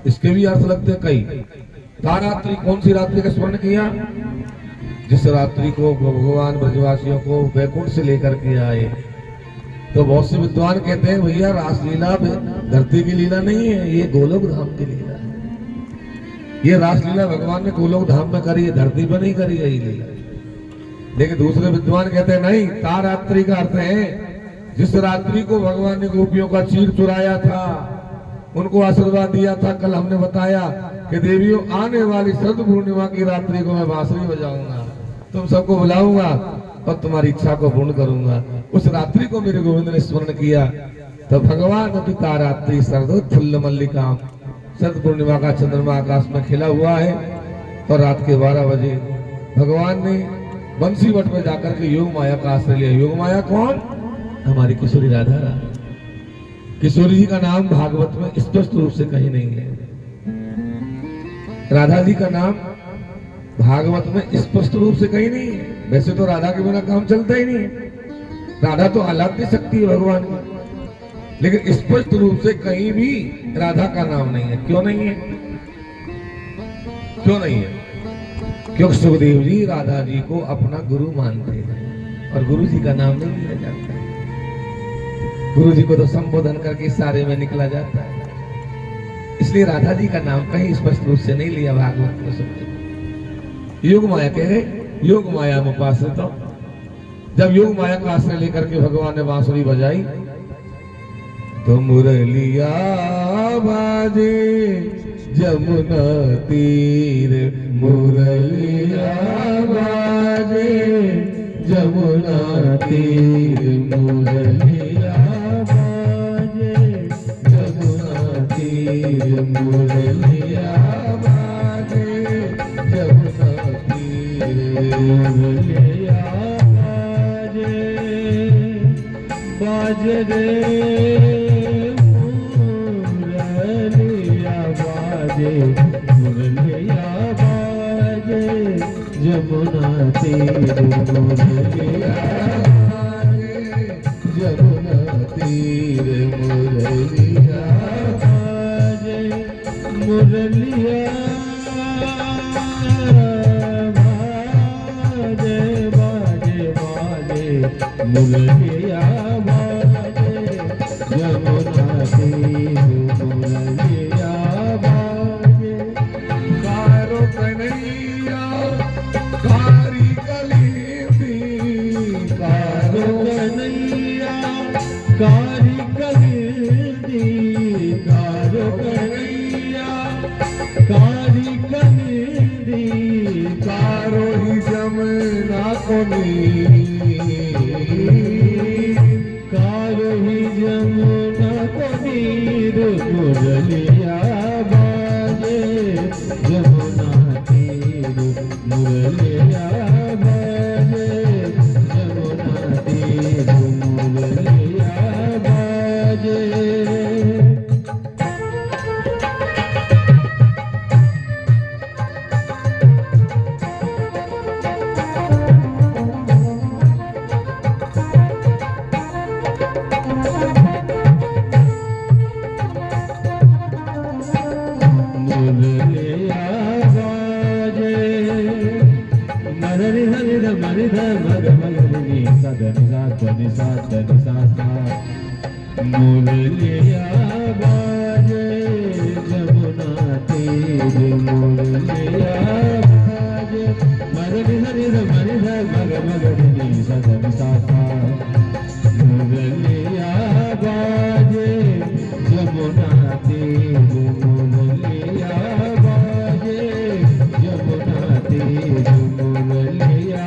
इसके भी अर्थ लगते हैं कई। तारात्रि, कौन सी रात्रि का स्मरण किया? जिस रात्रि को भगवान ब्रजवासियों को वैकुंठ से लेकर के आए। तो बहुत से विद्वान कहते हैं भैया रासलीला धरती की लीला नहीं है, ये गोलोक धाम की लीला है। ये रासलीला भगवान ने गोलोक धाम में करी है, धरती पर नहीं करी है ये लीला। लेकिन दूसरे विद्वान कहते हैं नहीं, तारात्रि का अर्थ है जिस रात्रि को भगवान ने गोपियों का चीर चुराया था, उनको आशीर्वाद दिया था। कल हमने बताया कि देवियों आने वाली शरद पूर्णिमा की रात्रि को मैं बांसुरी बजाऊंगा, तुम सबको बुलाऊंगा और तुम्हारी इच्छा को पूर्ण करूंगा। उस रात्रि को मेरे गोविंद ने स्मरण किया। तो भगवान अभी तारात्रि शरदोत्फुल्ल मल्लिका, शरद पूर्णिमा का चंद्रमा आकाश में खिला हुआ है। और रात के 12 बजे भगवान ने बंसी वट में जाकर के योग माया का आश्रय लिया। योग माया कौन? हमारी किशोरी राधा रानी। किशोरी जी का नाम भागवत में स्पष्ट रूप से कहीं नहीं है। राधा जी का नाम भागवत में स्पष्ट रूप से कहीं नहीं है। वैसे तो राधा के बिना काम चलता ही नहीं है। राधा तो आलाद्य शक्ति है भगवान की, लेकिन स्पष्ट रूप से कहीं भी राधा का नाम नहीं है। क्यों नहीं है? क्यों नहीं है? क्योंकि सुखदेव जी राधा जी को अपना गुरु मानते हैं और गुरु जी का नाम नहीं लिया जाता है। गुरु जी को तो संबोधन करके सारे में निकला जाता है, इसलिए राधा जी का नाम कहीं स्पष्ट रूप से नहीं लिया भागवत में। सुनते योग माया कह रहे, योग माया में उपासित। जब योग माया का आश्रय लेकर के भगवान ने बांसुरी बजाई तो मुरलिया बाजे जमुना तीर, मुरलिया बाजे जमुना तीर, मुरलिया बाजे जमुना तीर, मुरलिया बाजे जमुना तीर, मुरलिया बाजे रे मुरलिया बाजे, मुरलिया बाजे जमुना तीर, मुरलिया बाजे जमुना तीर, मुरलिया बाजे, मुरलिया बाजे बाजे बाजे, मुरलिया बाजे जमुना तीर, मुरलिया बाजे। कारो कन्हैया कारी कलीदी, कारो कन्हैया कारी कलीदी, कारो कन्हैया कारी कलीदी, कारो ही जमुना को नीर, कारो ही जमुना को नीर, मुरलिया बाजे जमुना तीर, मुरलिया बाजे जमुना तीर, मुरलिया बाजे। मुरलिया बाजे जमुना तीर, मुरलिया बाजे मरनि हरि मनि ध मग मगनि सदनि सासा, मुरलिया बाजे जमुना तीर, मुरलिया बाजे जमुना तीर, मुरलिया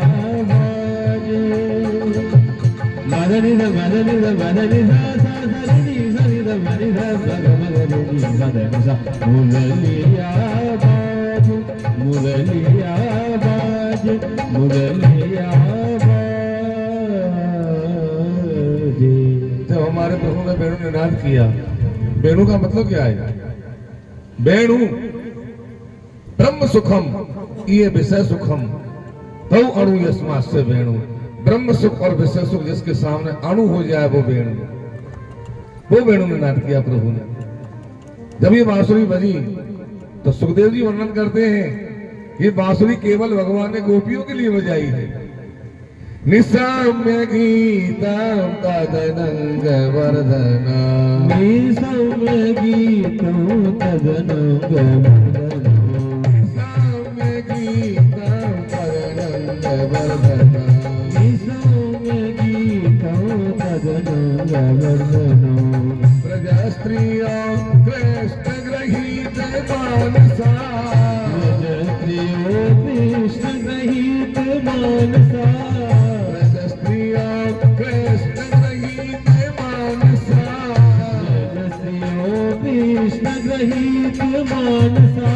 बाजे मरनि ध मरनि ध मरनि ध मुरलिया बाजे, मुरलिया बाजे, मुरलिया बाजे। जब हमारे प्रभु ने वेणु ने नाद किया, वेणु का मतलब क्या है? वेणु ब्रह्म सुखम ये विषय सुखम, तो अणु यस्मात् से वेणु। ब्रह्म सुख और विषय सुख जिसके सामने अणु हो जाए वो वेणु, वो वेणु ने नाद किया प्रभु ने। जब ये बांसुरी बजी तो सुखदेव जी वर्णन करते हैं ये बांसुरी केवल भगवान ने गोपियों के लिए बजाई है। निसम्य गीतम तदनंग वर्धना, निसम्य गीतम तदनंग वर्धना, निसम्य गीतम तदनंग वर्धना, निसम्य गीतम तदनंग वर्धना, प्रजस्त्रियों कृष्ण ग्रहीत मानसा, प्रजस्त्रियों कृष्ण ग्रहीत मानसा, प्रजस्त्रियों कृष्ण ग्रहीत मानसा, प्रजस्त्रियों कृष्ण ग्रहीत मानसा,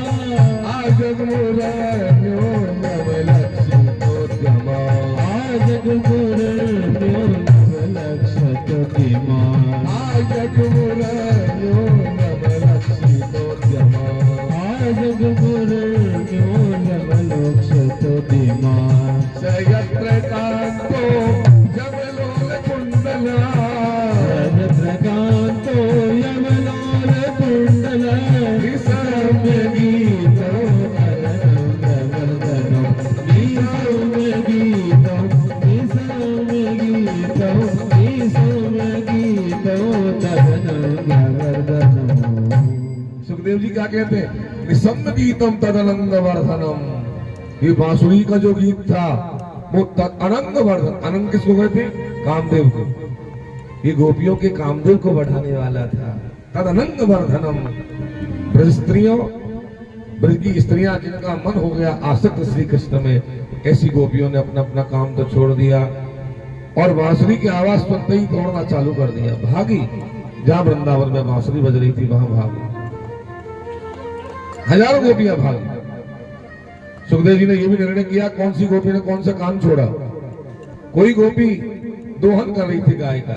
आजगमुरन्यो नवलक्षितोद्यमा, आजगमुरन्यो नवलक्षितोद्यमा, आजगमुरन्यो नवलक्षितोद्यमा, आजगमुरन्यो नवलक्षितोद्यमा, सयत्र कान्तो जमलोलकुण्डला, यत्र कान्तो यमलोल कुण्डला, निसम्य गीतं तदनंगवर्धनं, निसम्य गीतं, निसम्य गीतं, निसम्य गीतं तदनंगवर्धनं। सुखदेव जी क्या कहते हैं? निसम्य गीतम तदनंग वर्धनम। ये बांसुरी का जो गीत था वो अनंग वर्धन, अनंग किसको कहते हैं? कामदेव को। ये गोपियों के कामदेव को बढ़ाने वाला था। तदनंग वर्धनम। ब्रज स्त्रियों, ब्रज की स्त्रियां जिनका मन हो गया आसक्त श्री कृष्ण में, ऐसी गोपियों ने अपना अपना काम तो छोड़ दिया और बांसुरी की आवाज सुनते ही दौड़ना चालू कर दिया, भागी। जहां वृंदावन में बांसुरी बज रही थी वहां भागी, हजारों गोपियां भागी। सुखदेव जी ने यह भी निर्णय किया कौन सी गोपी ने कौन सा काम छोड़ा। कोई गोपी दोहन कर रही थी गाय का,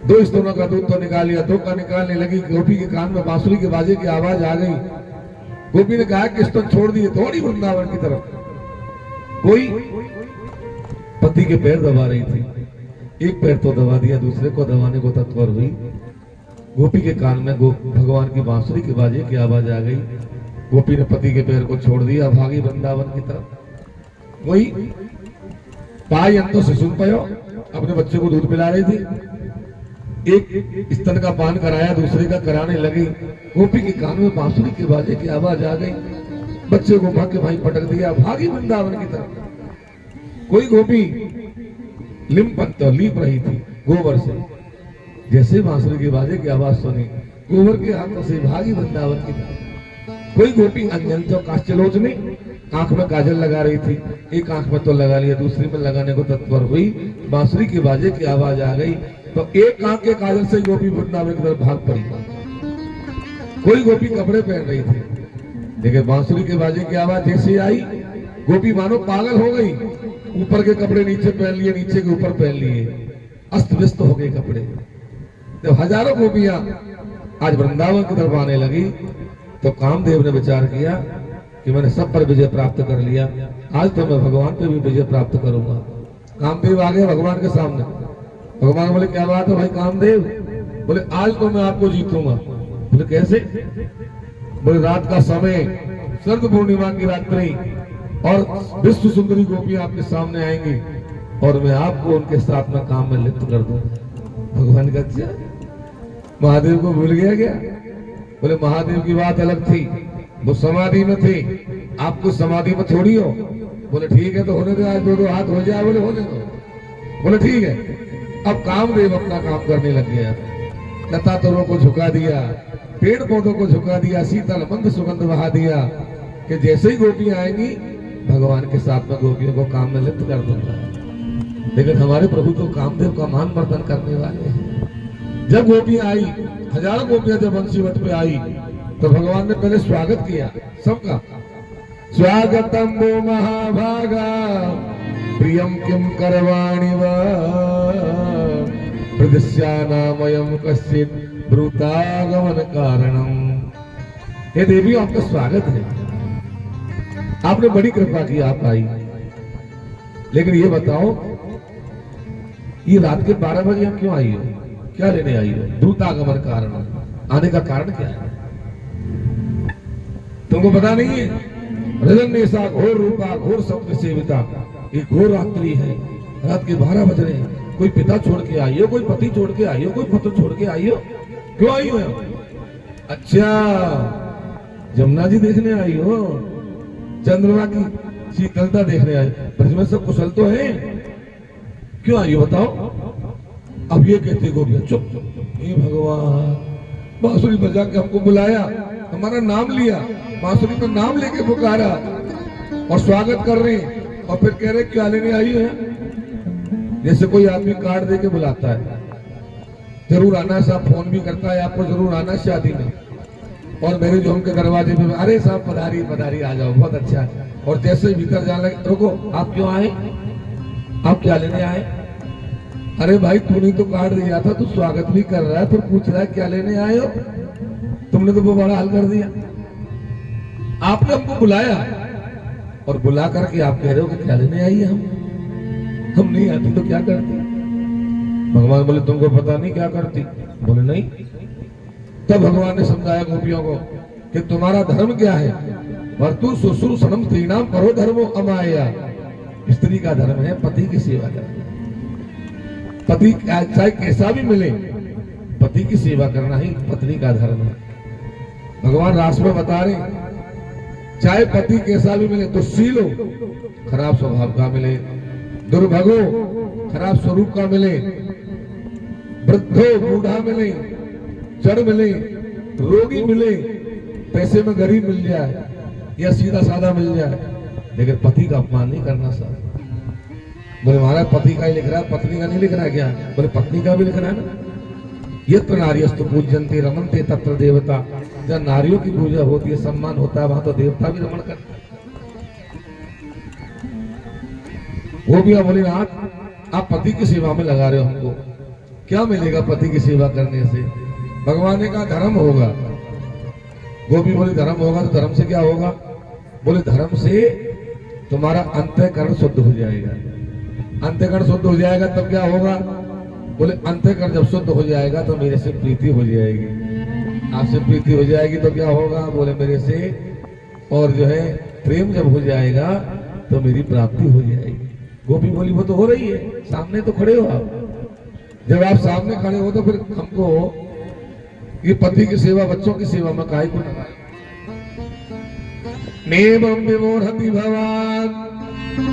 दो स्तनों का दूध तो निकाल लिया, दो का निकालने लगी, गोपी के कान में बांसुरी के बाजे की आवाज आ गई। गोपी ने कहा कि स्तन छोड़ दिए, दौड़ी वृंदावन की तरफ। कोई पति के पैर दबा रही थी, एक पैर तो दबा दिया, दूसरे को दबाने को तत्पर हुई। गोपी के कान में भगवान की बांसुरी के बाजे की आवाज आ गई। गोपी ने पति के पैर को छोड़ दिया, भागी वृंदावन की तरफ। वही पाई अंतो शिशु पयो, अपने बच्चे को दूध पिला रही थी, एक स्तन का पान कराया, दूसरे का कराने लगी। गोपी के कान में बांसुरी के बाजे की आवाज आ गई, बच्चे को भाग के भाई पटक दिया, भागी वृंदावन की तरफ। कोई गोपी लिम्पंत लीप रही थी गोबर से, जैसे बांसुरी के बाजे की आवाज सुनी, गोबर के हाथों से भागी वृंदावन की तरफ। कोई गोपी अंजन तो काश्चलोचनी, आंख में काजल लगा रही थी, एक आंख में तो लगा लिया, दूसरी में लगाने को तत्पर हुई। बांसुरी के बाजे की आवाज आ गई तो एक आंख के काजल से गोपी वृंदावन की तरफ भाग पड़ी। कोई गोपी कपड़े पहन रही थी, लेकिन बांसुरी के बाजे की आवाज जैसे आई, गोपी मानो पागल हो गई, ऊपर के कपड़े नीचे पहन लिए, नीचे के ऊपर पहन लिए, अस्त व्यस्त हो गए कपड़े। तो हजारों गोपियां आज वृंदावन की तरफ आने लगी तो कामदेव ने विचार किया कि मैंने सब पर विजय प्राप्त कर लिया, आज तो मैं भगवान पे भी विजय प्राप्त करूंगा। कामदेव आ गए भगवान के सामने। भगवान बोले क्या बात है भाई कामदेव? बोले आज तो मैं आपको जीतूंगा। बोले कैसे? बोले रात का समय, शरद पूर्णिमा की रात्रि, और विश्व सुंदरी गोपियां आपके सामने आएंगी और मैं आपको उनके साथ में काम में लिप्त कर दूंगा। भगवान का अच्छा, महादेव को भूल गया क्या? बोले महादेव की बात अलग थी, वो समाधि में थे, आपको समाधि में थोड़ी हो। बोले ठीक है तो होने दो, आज दो हाथ हो जाए। बोले होने दो। बोले ठीक है। अब कामदेव अपना काम करने लग गया, लता तरों को झुका दिया, पेड़ पौधों को झुका दिया, शीतल मंद सुगंध बहा दिया कि जैसे ही गोपियां आएंगी भगवान के साथ में गोपियों को काम में लिप्त कर दूंगा। लेकिन हमारे प्रभु तो कामदेव का मान मर्दन करने वाले हैं। जब गोपियां आई, हजारों गोपियां जब बंसीवट पे आई तो भगवान ने पहले स्वागत किया सबका। स्वागतम वो महाभागा प्रियम किम करवाणि वा प्रदस्यानामयम कश्चित ब्रूतागमन कारणम। हे देवी आपका स्वागत है, आपने बड़ी कृपा की, आप आई। लेकिन ये बताओ ये रात के 12 बजे आप क्यों आई हो? क्या लेने आई हो? दूतागमन कारण। आने का कारण क्या है? तुमको पता नहीं है? रजनीसा घोर रूपा घोर सप्त सेविता, ये घोर रात्रि है, रात के 12 बज रहे हैं। कोई पिता छोड़ के आई हो, कोई पति छोड़ के आई हो, कोई पुत्र छोड़ के आई हो, क्यों आई हो? अच्छा, जमुना जी देखने आई हो, चंद्रमा की शीतलता देखने आई। ब्रज में सब कुशल तो है, क्यों आई हो बताओ? अब ये कहते गोपियां चुप, हे भगवान, बांसुरी बजा के हमको बुलाया, हमारा नाम लिया, बांसुरी का नाम लेके पुकारा और स्वागत कर रहे हैं, और फिर कह रहे क्या लेने आई है? जैसे कोई आदमी कार्ड दे के बुलाता है, जरूर आना साहब, फोन भी करता है आपको, जरूर आना शादी में, और मेरे जो उनके दरवाजे पे, अरे साहब पधारी पधारी, आ जाओ, बहुत अच्छा है। और जैसे ही भीतर जाने लगे, रुको, आप क्यों आए? आप क्या लेने आए? अरे भाई तूने तो कार्ड दिया था, तू स्वागत भी कर रहा है, फिर पूछ रहा है क्या लेने आए हो? तुमने तो वो बड़ा हाल कर दिया। आपने हमको बुलाया और बुला करके आप कह रहे हो कि क्या लेने आई है? हम नहीं आती तो क्या करती? भगवान बोले तुमको पता नहीं क्या करती? बोले नहीं। तब भगवान ने समझाया गोपियों को कि तुम्हारा धर्म क्या है? और तू शुश्रूषणम स्त्रीणाम परो धर्मो अमाया, स्त्री का धर्म है पति की सेवा करना। पति चाहे कैसा भी मिले, पति की सेवा करना ही पत्नी का धर्म है। भगवान रास में बता रहे, चाहे पति कैसा भी मिले, दुष्शील हो, खराब स्वभाव का मिले, दुर्भगो, खराब स्वरूप का मिले, वृद्धो, बूढ़ा मिले, जड़ मिले, रोगी मिले, पैसे में गरीब मिल जाए या सीधा साधा मिल जाए, लेकिन पति का अपमान नहीं करना सर। बोले महाराज पति का ही लिख रहा है, पत्नी का नहीं लिख रहा है क्या? बोले पत्नी का भी लिख रहा है ना। यत्र नार्यस्तु पूज्यन्ते रमन्ते तत्र देवता, जहाँ नारियों की पूजा होती है, सम्मान होता है, वहां तो देवता भी रमण करते हैं। वो भी बोले आप पति की सेवा में लगा रहे हो, हमको क्या मिलेगा पति की सेवा करने से? भगवान ने कहा धर्म होगा। गोपी बोली धर्म होगा तो धर्म से क्या होगा? बोले धर्म से तुम्हारा अंतःकरण शुद्ध हो जाएगा। अंतःकरण शुद्ध हो जाएगा तब क्या होगा? बोले अंतःकरण जब शुद्ध हो जाएगा तो मेरे से प्रीति हो जाएगी। आपसे प्रीति हो जाएगी तो क्या होगा? बोले मेरे से, और जो है प्रेम जब हो जाएगा तो मेरी प्राप्ति हो जाएगी। गोपी बोली वो तो हो रही है, सामने तो खड़े हो आप। जब आप सामने खड़े हो तो फिर हमको ये पति की सेवा, बच्चों की सेवा में काहे को लगाए? नेमं विमोहति भवान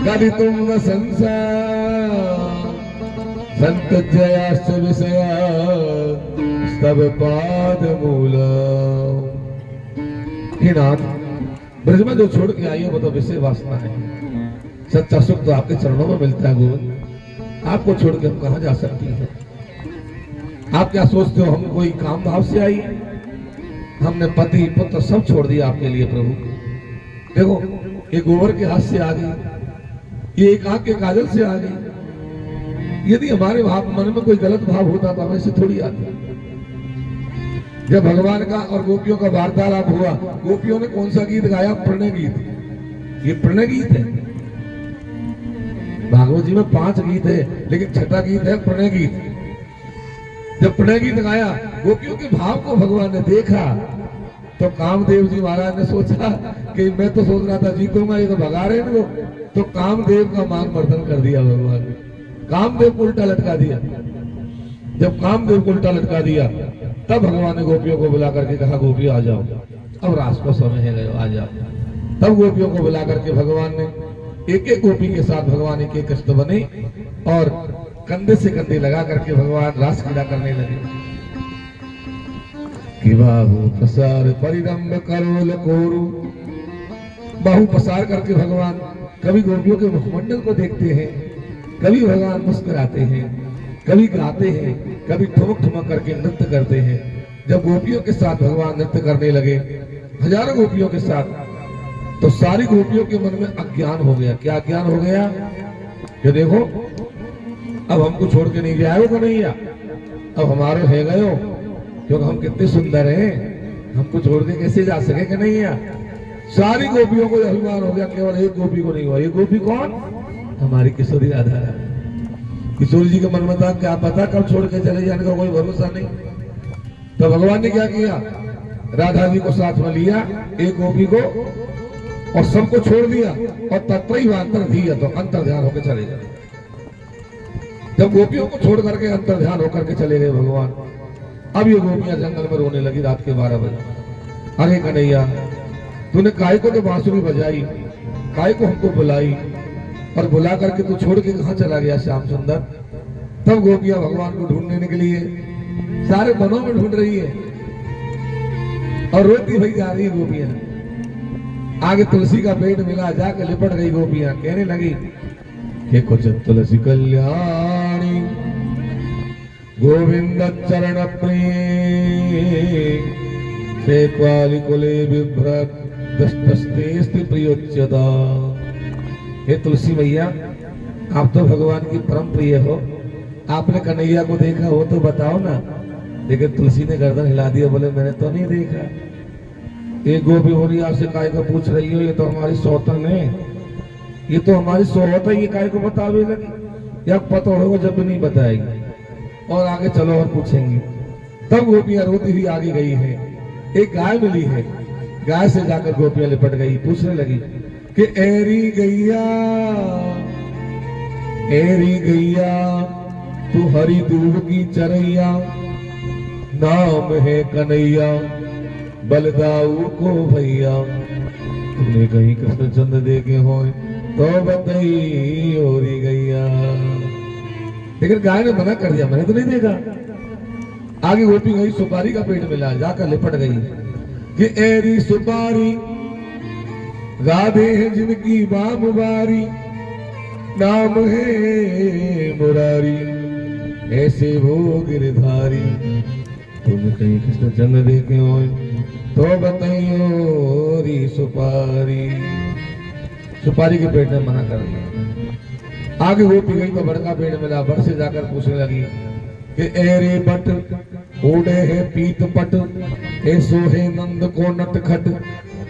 गदितुं न संसार संतज्जयाश्च विषया स्तव पाद मूल। हे नाथ, ब्रज में जो छोड़ के आई है वो तो विषय वासना है। सच्चा सुख तो आपके चरणों में मिलता है गोविंद, आपको छोड़ के हम कहां जा सकती हैं? आप क्या सोचते हो हम कोई काम भाव से आई? हमने पति पुत्र सब छोड़ दिया आपके लिए प्रभु। देखो ये गोबर के हाथ से आ गई, ये एक आंख के काजल से आ गई। यदि हमारे मन में कोई गलत भाव होता तो हमें से थोड़ी आती। जब भगवान का और गोपियों का वार्तालाप हुआ, गोपियों ने कौन सा गीत गाया? प्रणय गीत। ये प्रणय गीत है। भागवत जी में 5 गीत है, लेकिन छठा गीत है प्रणय गीत। जब प्रणय गीत गाया, गोपियों के भाव को भगवान ने देखा तो कामदेव जी महाराज ने सोचा कि मैं तो सोच रहा था जीतूंगा, ये तो भगा रहे हैं इनको। तो कामदेव का मान मर्दन कर दिया भगवान ने, कामदेव को उल्टा लटका दिया। जब कामदेव को उल्टा लटका दिया तब भगवान ने गोपियों को बुला करके कहा गोपी आ जाओ, अब रास का समय है गयो, आ जाओ। तब गोपियों को बुला करके भगवान ने एक एक गोपी के साथ भगवान एक एक कृष्ण बने और कंधे से कंधे लगा करके भगवान रास क्रीड़ा करने लगे। कि बाहु पसार परिरंभ करोल कोरु, बाहु पसार करके भगवान कभी गोपियों के मुखमंडल को देखते हैं, कभी भगवान मुस्कुराते हैं, कभी गाते हैं, कभी ठुमक ठुमक करके नृत्य करते हैं। जब गोपियों के साथ भगवान नृत्य करने लगे, हजारों गोपियों के साथ, तो सारी गोपियों के मन में अज्ञान हो गया। क्या अज्ञान हो गया? कि देखो अब हमको छोड़ के नहीं गया हो नहीं, अब हमारे है गए, क्योंकि हम कितने सुंदर हैं, हमको छोड़ के कैसे जा सके कि नहीं है? सारी गोपियों को अभिमान हो गया, केवल एक गोपी को नहीं हुआ। ये गोपी कौन? हमारी किशोरी राधा रानी। किशोरी जी के मन में था क्या पता कब छोड़ के चले जाने का कोई भरोसा नहीं। तो भगवान ने क्या किया, राधा जी को साथ में लिया, एक गोपी को, और सबको छोड़ दिया, और तत्रैवांतर दिया, तो अंतर ध्यान होकर चले गए। जब गोपियों को छोड़ करके अंतर ध्यान होकर के चले गए भगवान, अब ये गोपियां जंगल में रोने लगी रात के 12 बजे। अरे कन्हैया, तूने काय को तो बांसुरी बजाई, काय को हमको बुलाई, और बुला करके तू छोड़ के कहां चला गया श्याम सुंदर। तब गोपियां भगवान को ढूंढने निकली है, सारे वनों में ढूंढ रही है, और रोती हुई जा रही है गोपियां। आगे तुलसी का पेड़ मिला, जाकर लिपट गई गोपियां, कहने लगी कि कुछ तुलसी कल्याणी गोविंद चरण प्रिय से क्वाली कुले बिभ्रत दस्तस्ते प्रियोच्यता। हे तुलसी मैया, आप तो भगवान की परम प्रिय हो, आपने कन्हैया को देखा हो तो बताओ ना। लेकिन तुलसी ने गर्दन हिला दिया, बोले मैंने तो नहीं देखा। एक गोपी हो रही आपसे काय को पूछ रही हो, ये तो हमारी सौतन है, ये तो हमारी सोहत है, ये काय को बतावे लगी, या पता होगा जब भी नहीं बताएगी, और आगे चलो और पूछेंगी। तब गोपियां रोती हुई आगे गई है, एक गाय मिली है, गाय से जाकर गोपियां लिपट गई, पूछने लगी कि एरी गैया तू हरी दूब की चरैया, नाम है कन्हैया बलदाऊ को भैया, तुमने कहीं कृष्ण चंद्र देखे हो तो बताई ओरी गैया। लेकिन गाय ने मना कर दिया, मैंने तो नहीं देखा। आगे गोपी गई, सुपारी का पेड़ मिला, जाकर लिपट गई कि एरी सुपारी राधे है जिनकी बाम बारी, नाम है मुरारी ऐसे वो गिरधारी, तुम कहीं कृष्ण चंद्र देखे हो तो बताइयो री सुपारी। सुपारी के पेड़ ने मना कर दिया। आगे वो पी गई तो बड़का पेड़ मिला, बड़ से जाकर पूछने लगी कि एरे बट ओढ़े है पीत पट, ऐसो है नंद को नटखट,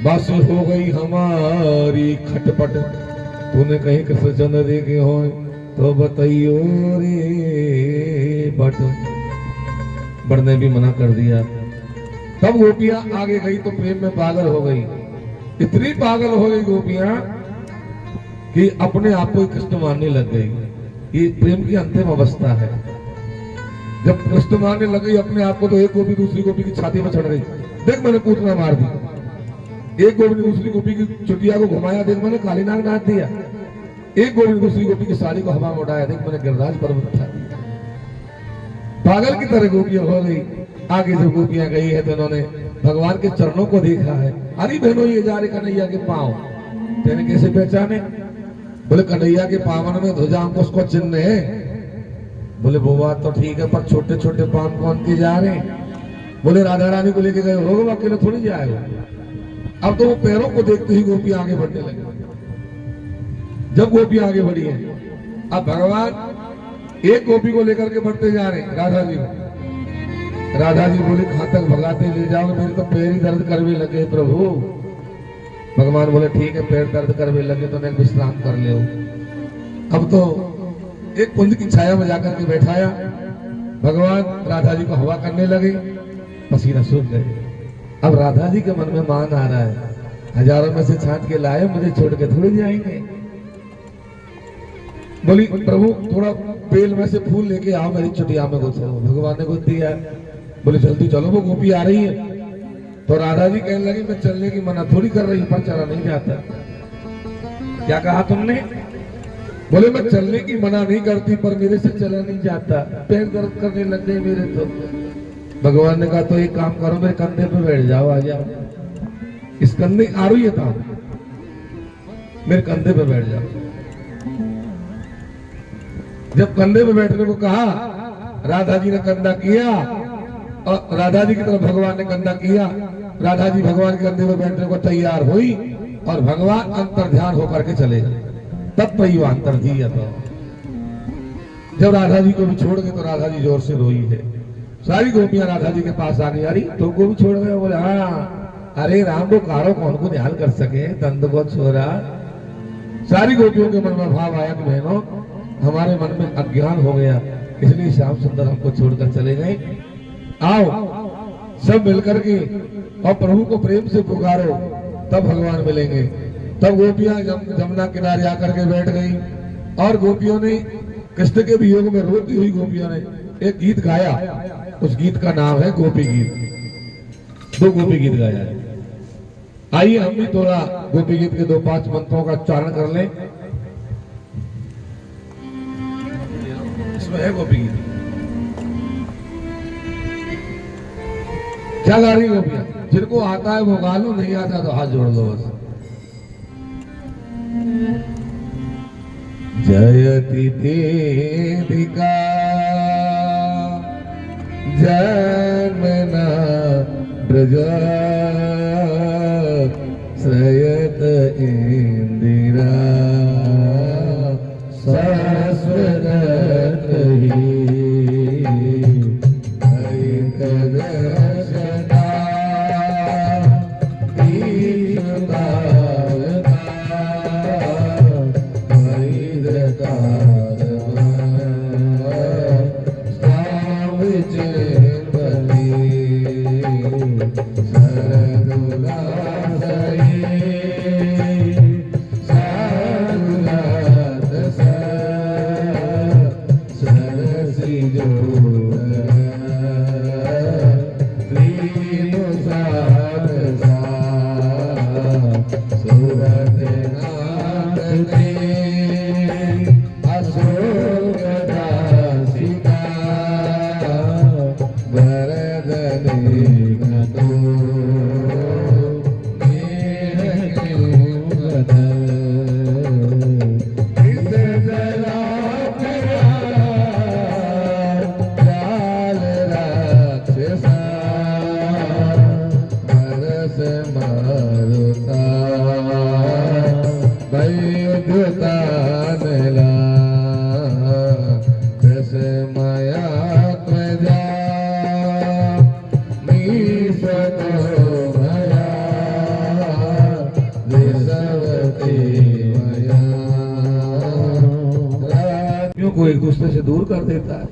बस हो गई हमारी खटपट, तूने कहीं कृष्ण चंद्र देखे हो तो बताइयो रे बट। बड़ ने भी मना कर दिया। तब गोपियां आगे गई तो प्रेम में पागल हो गई, इतनी पागल हो गई गोपियां कि अपने आप को कृष्ण मानने लग गई। ये प्रेम की अंतिम अवस्था है। जब कृष्ण मानने लग गई अपने आप को, तो एक गोपी दूसरी गोपी की छाती पर चढ़ गई, देख मैंने पूतना मार दी। एक गोपी ने दूसरी गोपी की चुटिया को घुमाया, देख मैंने काली नाग नाच दिया। एक गोपी ने दूसरी गोपी की साड़ी को हवा में उड़ाया, देख मैंने गिरिराज पर्वत उठा दिया। पागल की तरह गोपियां हो गई। आगे जब गोपियां गई है तो उन्होंने भगवान के चरणों को देखा है। अरे बहनों, ये जा रहे कन्हैया के पांव, तेने कैसे पहचाने? बोले कन्हैया के पावन में ध्वजा हमको उसको चिन्ह है। बोले वो बात तो ठीक है, पर छोटे छोटे पांव कौन के जा रहे हैं? बोले राधा रानी को लेके गए होगा, अकेले थोड़ी जाएगा। अब तो वो पैरों को देखते ही गोपियां आगे बढ़ने लगी। जब गोपियां आगे बढ़ी है, अब भगवान एक गोपी को लेकर के बढ़ते जा रहे हैं, राधा जी को। राधा जी बोले कहां तक भगाते ले जाओगे, मेरे तो पैर ही दर्द करने लगे प्रभु। भगवान बोले ठीक है, पैर दर्द करने लगे तो एक विश्राम कर ले। अब तो एक कुंज की छाया में जाकर के बैठाया, भगवान राधा जी को हवा करने लगे, पसीना सूख गए। अब राधा जी के मन में मान आ रहा है, हजारों में से छांट के लाए, मुझे छोड़ के थोड़ी जाएंगे। बोली प्रभु थोड़ा बेल में से फूल लेके आओ, मेरी चुटिया में घुसो। भगवान ने घुस दिया। बोले जल्दी चलो, वो गोपी आ रही है। तो राधा जी कहने लगी मैं चलने की मना थोड़ी कर रही, पर चला नहीं जाता। क्या कहा तुमने? बोले मैं चलने की मना नहीं करती, पर मेरे से चला नहीं जाता, पैर दर्द करने लग गए मेरे तो। भगवान ने कहा तो एक काम करो, मेरे कंधे पे बैठ जाओ, आ जाओ। इस कंधे आ रही है था, मेरे कंधे पे बैठ जाओ। जब कंधे पे बैठने को कहा, राधा जी ने कंधा किया, और राधा जी की तरफ भगवान ने कंधा किया। राधा जी भगवान के कंधे पे बैठने को तैयार हुई, और भगवान अंतर ध्यान होकर के चले गए। तब तो ये अंतर दिया था। जब राधा जी को भी छोड़ गए तो राधा जी जोर से रोई है। सारी गोपियां राधा जी के पास आ गई, अरे तुमको भी छोड़ गए? बोले हाँ, अरे राम को कारो कौन को निहाल कर सके, दंड को छोड़ा। सारी गोपियों के मन में भाव आया कि बहनों हमारे मन में अज्ञान हो गया, इसलिए श्याम सुंदर हमको छोड़कर चले गए। आओ सब मिलकर के और प्रभु को प्रेम से पुकारो, तब भगवान मिलेंगे। तब गोपियां जमुना किनारे आकर के बैठ गई और गोपियों ने कृष्ण के वियोग में रोती हुई गोपियों ने एक गीत गाया। उस गीत का नाम है गोपी गीत। 2 गोपी गीत गाया है। आइए हम भी थोड़ा गोपी गीत के 2-5 मंत्रों का उच्चारण कर लें। इसमें है गोपी गीत। क्या गा रही गोपियां? जिनको आता है वो गा लो, नहीं आता तो हाथ जोड़ लो बस। जयति देविका जन्मना ब्रज श्रयत इंदिरा सरस्वत ही को एक दूसरे से दूर कर देता है।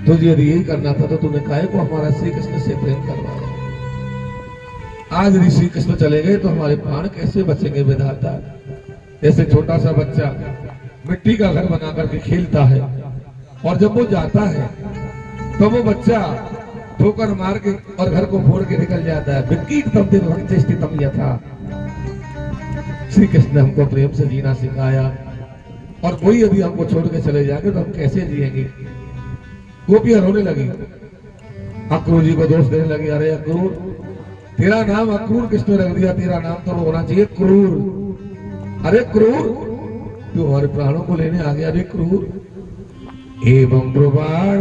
तो यदि यही करना था तो तूने काहे को हमारा श्री कृष्ण से प्रेम करवाया? आज यदि श्री कृष्ण चले गए तो हमारे प्राण कैसे बचेंगे विधाता? जैसे छोटा सा बच्चा मिट्टी का घर बना करके खेलता है और जब वो जाता है तो वो बच्चा ठोकर मार के और घर को फोड़ के निकल जाता है। विकीर्तम निर्भक्तिष्ठितम यथा। श्री कृष्ण हमको प्रेम से जीना सिखाया और कोई यदि हमको छोड़ के चले जाएंगे तो हम कैसे जिएंगे? गोपियां रोने लगी, अक्रूर जी को दोष देने लगी। अरे अक्रूर, तेरा नाम अक्रूर किसने रख दिया? तेरा नाम तो होना चाहिए क्रूर। अरे क्रूर, तू हमारे प्राणों को लेने आ गया। अरे क्रूर। एवं ब्रुवाण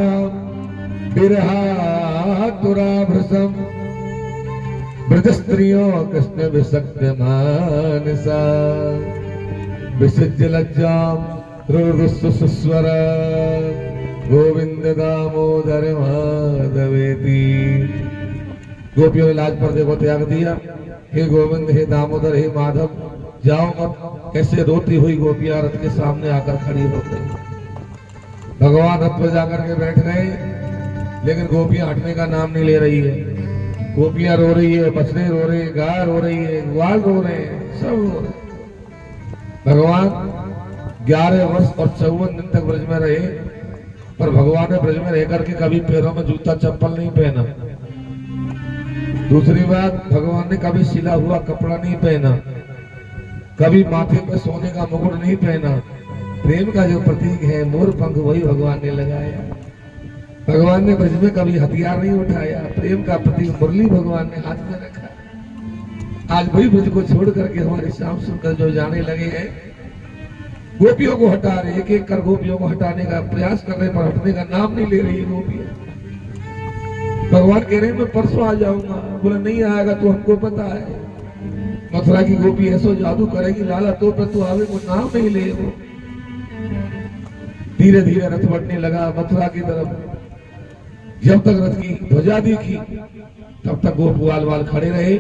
बिरहा तुराभृसम ब्रज स्त्रियों कृष्ण विसक्त मानसा विसज्ज लज्जाम रुरुस्वर गोविंद दामोदर माधवेति। गोपियों ने लाज पर्दे को त्याग दिया। हे गोविंद, हे दामोदर, हे माधव, जाओ अब। ऐसे रोती हुई गोपियां रथ के सामने आकर खड़ी हो गई। भगवान रथ पर जाकर के बैठ गए, लेकिन गोपियां हटने का नाम नहीं ले रही है। गोपियां रो रही है, बछड़े रो रहे हैं, गाय रो रही है, ग्वाल रो रहे हैं, सब रो रहे हैं। भगवान 11 वर्ष और 54 दिन तक ब्रज में रहे, पर भगवान ने ब्रज में रहकर के कभी पैरों में जूता चप्पल नहीं पहना। दूसरी बात, भगवान ने कभी सिला हुआ कपड़ा नहीं पहना, कभी माथे पर सोने का मुकुट नहीं पहना। प्रेम का जो प्रतीक है मोर पंख, वही भगवान ने लगाया। भगवान ने ब्रज में कभी हथियार नहीं उठाया। प्रेम का प्रतीक मुरली भगवान ने हाथ में रखा। आज वही ब्रज को छोड़ करके हमारे श्याम सुंदर जो जाने लगे हैं, गोपियों को हटा रहे, एक एक कर गोपियों को हटाने का प्रयास कर रहे, पर हटने का नाम नहीं ले रही है गोपियां। भगवान कह रहे हैं मैं परसों आ जाऊंगा। बोला नहीं आएगा तो हमको पता है। मथुरा की गोपी ऐसो जादू करेगी लाला तो पर तू आवे को नाम नहीं ले। वो धीरे धीरे रथ बढ़ने लगा मथुरा की तरफ। जब तक रथ की ध्वजा दिखी तब तक गोप ग्वाल वाल खड़े रहे,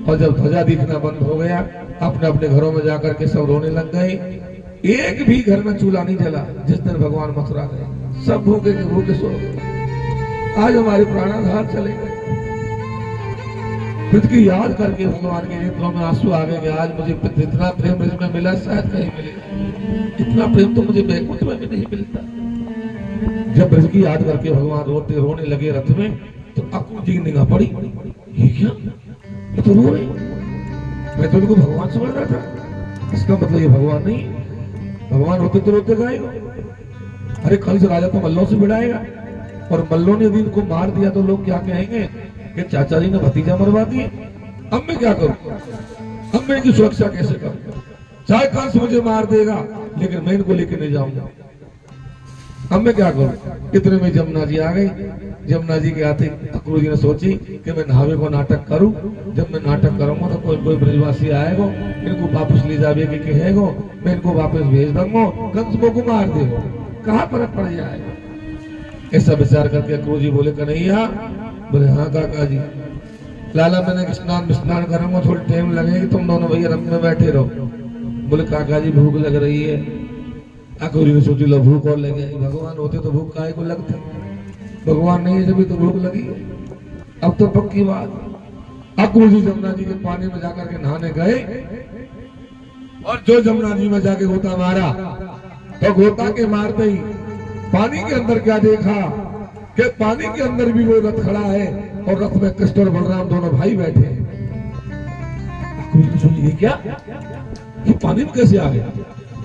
और जब ध्वजा दिखना बंद हो गया अपने अपने घरों में जाकर के सब रोने लग गए। एक भी घर में चूल्हा नहीं जला जिस दिन भगवान मथुरा गए। सब भूखे के भूखे सो गए। आज हमारे प्राणाधार चले गए। ब्रज की याद करके भगवान के नेत्रों में आंसू आ गए कि आज मुझे इतना प्रेम ब्रज में मिला, शायद कहीं मिले। इतना प्रेम तो मुझे बैकुंठ में भी नहीं मिलता। जब ब्रज की याद करके भगवान रोने लगे रथ में, तो अक्रूर जी की निगाह पड़ी, ये क्या, ये तो रो रहे, मैं तो उनको भगवान समझ रहा था, इसका मतलब ये भगवान नहीं, भगवान होते तो रोते गए। अरे कल से राजा तो मल्लों से भिड़ाएगा, और मल्लों ने यदि इनको मार दिया तो लोग क्या कहेंगे कि चाचा जी ने भतीजा मरवा दिए। अब मैं क्या करूं, अब मैं इनकी सुरक्षा कैसे करूं? चाहे कंस मुझे मार देगा, लेकिन मैं इनको लेके नहीं जाऊंगा। अब मैं क्या करूं? इतने में जमुना जी आ गई। जमुना जी के आते अक्रूर जी ने सोची कि मैं नहावे को नाटक करूं। जब मैं नाटक करूंगा तो कोई ब्रजवासी आएगा, इनको वापस ले जावे के कहेगा, मैं इनको वापस भेज दूंगा, कंस को मार देगा, कहाँ फर्क पड़ जाएगा। ऐसा विचार करके अक्रूर जी बोले, कन्हैया। बोले हाँ काका जी। लाला मैंने स्नान करूंगा, थोड़ी टाइम लगेगी, तुम दोनों भैया रथ में बैठे रहो। बोले काका जी भूख लग रही है। अक्रूर जी ने सोची लो भूख और लगे, भगवान होते तो भूख काहे को लगती, भगवान नहीं है जब तो भूख लगी। अब तो पक्की बात। अक्रूर जी जमुना जी के पानी में जाकर के नहाने गए, और जो जमुना जी में जाके गोता मारा, तो गोता के मारते ही पानी के अंदर क्या देखा कि पानी के अंदर भी वो रथ खड़ा है, और रथ में कृष्ण और बलराम दोनों भाई बैठे हैं। ये क्या, ये पानी में कैसे आ गया?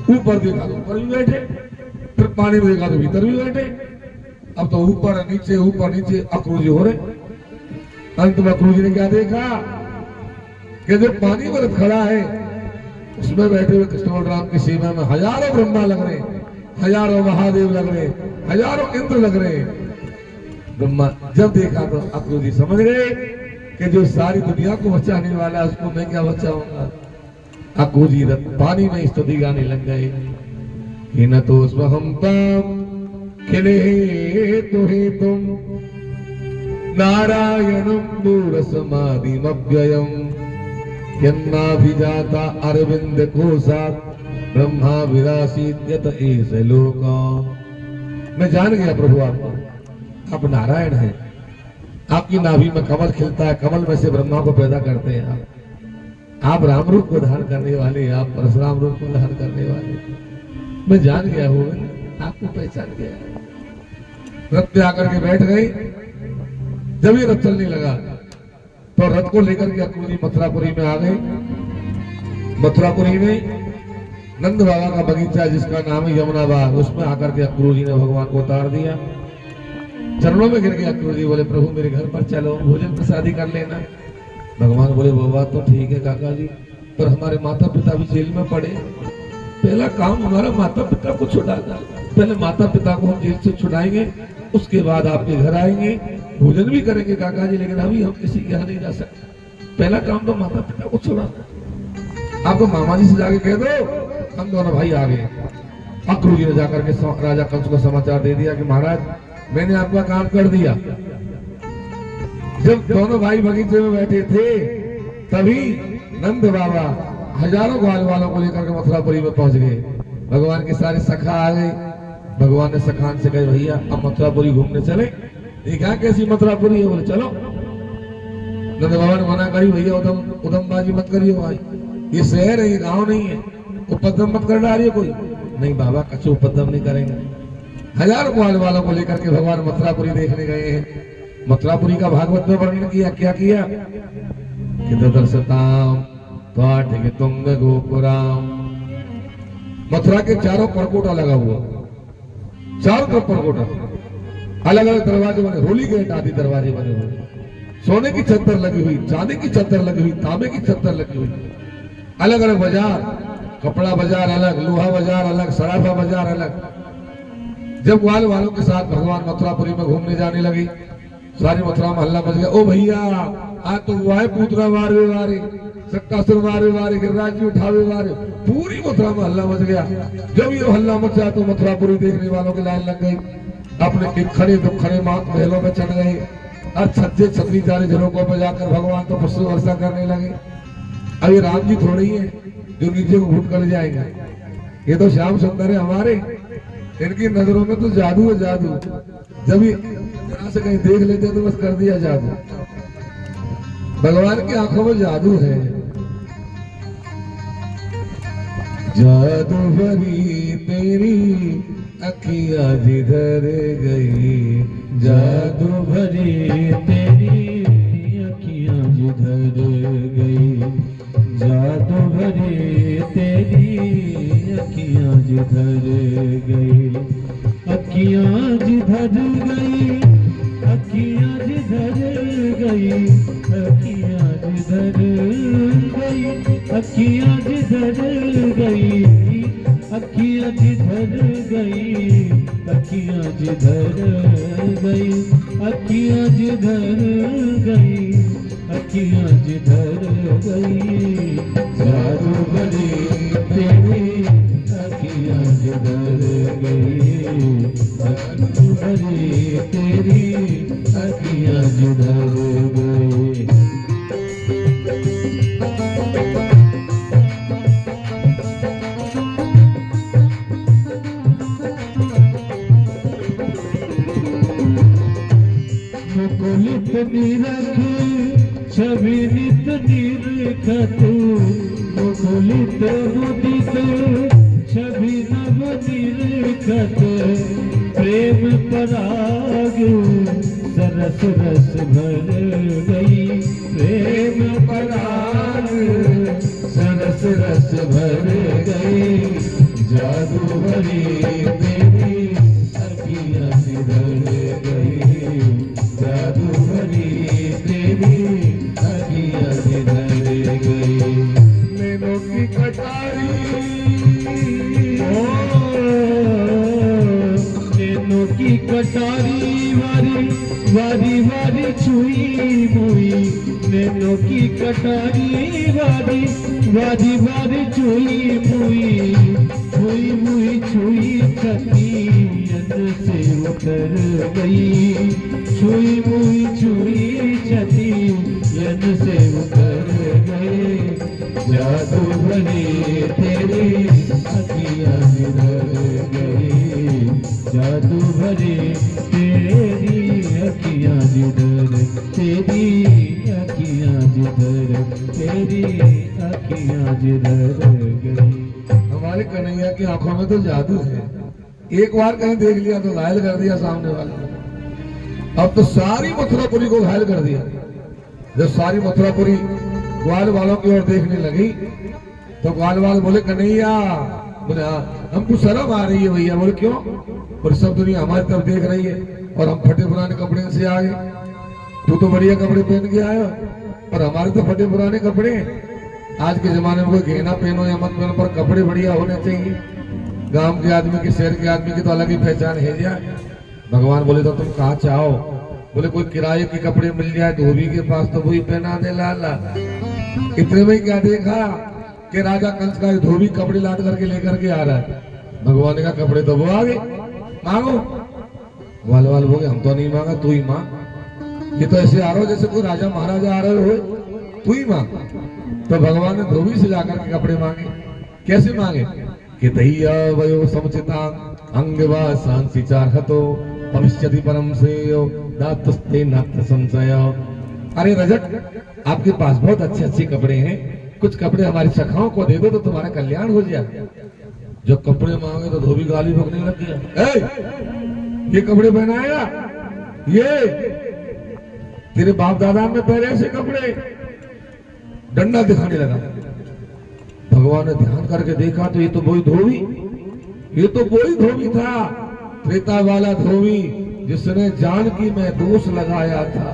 ऊपर देखा तो ऊपर भी बैठे, फिर पानी में देखा तो भीतर भी बैठे। अब तो ऊपर नीचे अक्रूर जी हो रहे। अंत में अक्रूर जी ने क्या देखा कि जो पानी में रथ खड़ा है, उसमें बैठे हुए कृष्ण बलराम की सेवा में हजारों ब्रह्मा लग रहे, हजारों महादेव लग रहे, हजारों इंद्र लग रहे। ब्रह्मा जब देखा तो अक्रूर जी समझ गए कि जो सारी दुनिया को बचाने वाला है, उसको मैं क्या बचाऊंगा। अक्रूर जी पानी में स्तुति गाने लग गए कि न तो स्वहम तम खिले तो हे तुम नारायणम दूर समाधिमव्ययम यन्नाभिजाता अरविंद कोशात ब्रह्मा विरासीत यत एष लोका। मैं जान गया प्रभु आप नारायण हैं, आपकी नाभि में कमल खिलता है, कमल में से ब्रह्मा को पैदा करते हैं आप राम रूप को धारण करने वाले, आप परशुराम रूप को धारण करने वाले। मैं जान गया हूँ, आपको पहचान गया। रथ पे आकर के बैठ गए। जब ये रथ चलने लगा तो रथ को लेकर के अक्रूर जी मथुरापुरी में आ गए। मथुरापुरी में नंद बाबा का बगीचा जिसका नाम है यमुना बाग, उसमें आकर के अक्रूर जी ने भगवान को उतार दिया। चरणों में गिर के अक्रूर जी बोले, प्रभु मेरे घर पर चलो, भोजन प्रसादी कर लेना। भगवान बोले, वो बात तो ठीक है काका जी, पर हमारे माता पिता भी जेल में पड़े। पहला काम हमारा माता पिता को छुड़ाना, पहले माता पिता को हम जेल से छुड़ाएंगे, उसके बाद आपके घर आएंगे, भोजन भी करेंगे काका जी, लेकिन अभी हम किसी के यहाँ नहीं जा सकते। पहला काम तो माता पिता को छुड़ाना। आपको मामा जी से जाके कह दो हम दोनों भाई आ गए। अक्रूर जी ने जाकर के राजा कंस को समाचार दे दिया कि महाराज मैंने आपका काम कर दिया। जब दोनों भाई बगीचे में बैठे थे, तभी नंद बाबा हजारों ग्वाल वालों को लेकर के मथुरापुरी में पहुंच गए। भगवान के सारे सखा आ गए। भगवान ने सखान से कहे, भैया अब मथुरापुरी घूमने चले। ये क्या कैसी मथुरापुरी है? बोले चलो। नंद बाबा ने मना करी, भैया उदमबाजी मत करियो भाई, ये शहर है, ये गांव नहीं है, उपद्रव मत कर डालिए कोई। नहीं बाबा कछु उपद्रव नहीं करेंगे। हजारों ग्वाल वालों को लेकर के भगवान मथुरापुरी देखने गए हैं। मथुरापुरी का भागवत में वर्णन किया, क्या किया कि ददर्शताम त्वाटिके तुंग गोपुराम। मथुरा के चारों परकोटा लगा हुआ, चारों तरफ परकोटा, अलग अलग दरवाजे बने, होली गेट आदि दरवाजे बने हुए, सोने की चद्दर लगी हुई, चांदी की चद्दर लगी हुई, तांबे की चद्दर लगी हुई, अलग अलग बाजार, कपड़ा बाजार अलग, लोहा बाजार अलग, सराफा बाजार अलग। जब ग्वाल वालों के साथ भगवान मथुरापुरी में घूमने जाने लगी, सारी मथुरा में हल्ला मच गया, ओ भैया आज तो हुआ है पूतना मारे वारे, सक्कासुर मारे वारे, गिरिराज जी उठावे वारे, पूरी मथुरा में हल्ला मच गया। जब ये हल्ला मचा तो मथुरापुरी देखने वालों की लाइन लग गई, अपने खड़े दुखड़े महलों में चढ़ गए, और छज्जे छतरी जाने झरोकों पर जाकर भगवान तो पुष्प वर्षा करने लगे। अब ये राम जी थोड़ी है जो नीचे को घूट कर जाएंगे, ये तो श्याम सुंदर है हमारे, इनकी नजरों में तो जादू है जादू। जब से कहीं देख लेते तो बस कर दिया जादू। भगवान की आंखों में जादू है। जादू भरी तेरी अखियां जिधर गई, जादू भरी तेरी अखियां जिधर गई, जादू भरी तेरी अखियां जिधर गई, अखियां जिधर गई, अखियां जिधर गई, अखियां जिधर गई, अखियां जिधर गई, अखियां जिधर गई, अखियां जिधर गई, अखियां जिधर गई, अखियां जिधर गई, जादू भरी तेरी अखियां जिधर गई, जादू भरी तेरी अखियां जिधर गई। मुकुलित निरख छवि नित निरखत, मुकुलित मुदित छवि नव निरखत, प्रेम पराग सरस रस भर गई, प्रेम पराग सरस रस भर गई, जादू भरी तेरी अखियां जिधर गई, जादू भरी तेरी अखियां जिधर गई। नैनों की कटारी, नैनों की कटारी वारी वारी वारी छुई मुई, नैनों की कटारी वारी वारी वारी छुई मुई, छुई मुई छुई छतियन से उतर गई, छुई मुई छुई छतियन से उतर गए, जादू भरी तेरी अखियां जिधर गई, जादू भरी तेरी अखियां जिधर, तेरी अखियां जिधर, तेरी अखियां जिधर गई। हमारे कन्हैया की आंखों में तो जादू है। एक बार कहीं देख लिया तो घायल कर दिया सामने वाले ने। अब तो सारी मथुरापुरी को घायल कर दिया। जब सारी मथुरापुरी ग्वाल वालों की ओर देखने लगी तो ग्वाल वाले बोले कन्हैया, बोले हाँ, हमको शर्म आ रही है भैया। बोले क्यों? और सब दुनिया हमारी तरफ देख रही है और हम फटे पुराने कपड़े से आ गए। तू तो बढ़िया कपड़े पहन के आया और हमारे तो फटे पुराने कपड़े हैं। आज के जमाने में कोई गहना पहनो या मत पहनो, पर कपड़े बढ़िया होने चाहिए। गांव के आदमी की, शहर के आदमी की तो अलग ही पहचान है जा। भगवान बोले तो तुम कहाँ चाहो? बोले कोई किराए के कपड़े मिल जाए धोबी के पास तो वही पहना दे लाला। इतने में क्या देखा कि राजा कंस का धोबी कपड़े लाद करके लेकर के आ रहा है। भगवान का कपड़े तो वो आ गए, मांगो। वाल वाल बोले हम तो नहीं मांगा, तू ही मांग। ये तो ऐसे आ रहा हो जैसे कोई राजा महाराजा आ रहे हो, तू ही मांग। तो भगवान ने धोबी से जाकर के कपड़े मांगे। कैसे मांगे कि दहिया वयो समुचिता अंगवा सांसी चारहतो भविष्यति परम सेयो दातस्ते नात्र संशय। अरे रजत, आपके पास बहुत अच्छे अच्छे कपड़े हैं, कुछ कपड़े हमारी सखाओं को दे दो तो तुम्हारा कल्याण हो जाए। जब कपड़े मांगे तो धोबी गाली बकने लग गया। ये कपड़े पहनाया, ये तेरे बाप दादा में पहले ऐसे कपड़े? डंडा दिखाने लगा। भगवान ने ध्यान करके देखा तो ये तो वही धोबी, ये तो वही धोबी था, त्रेता वाला धोबी जिसने जानकी में दोष लगाया था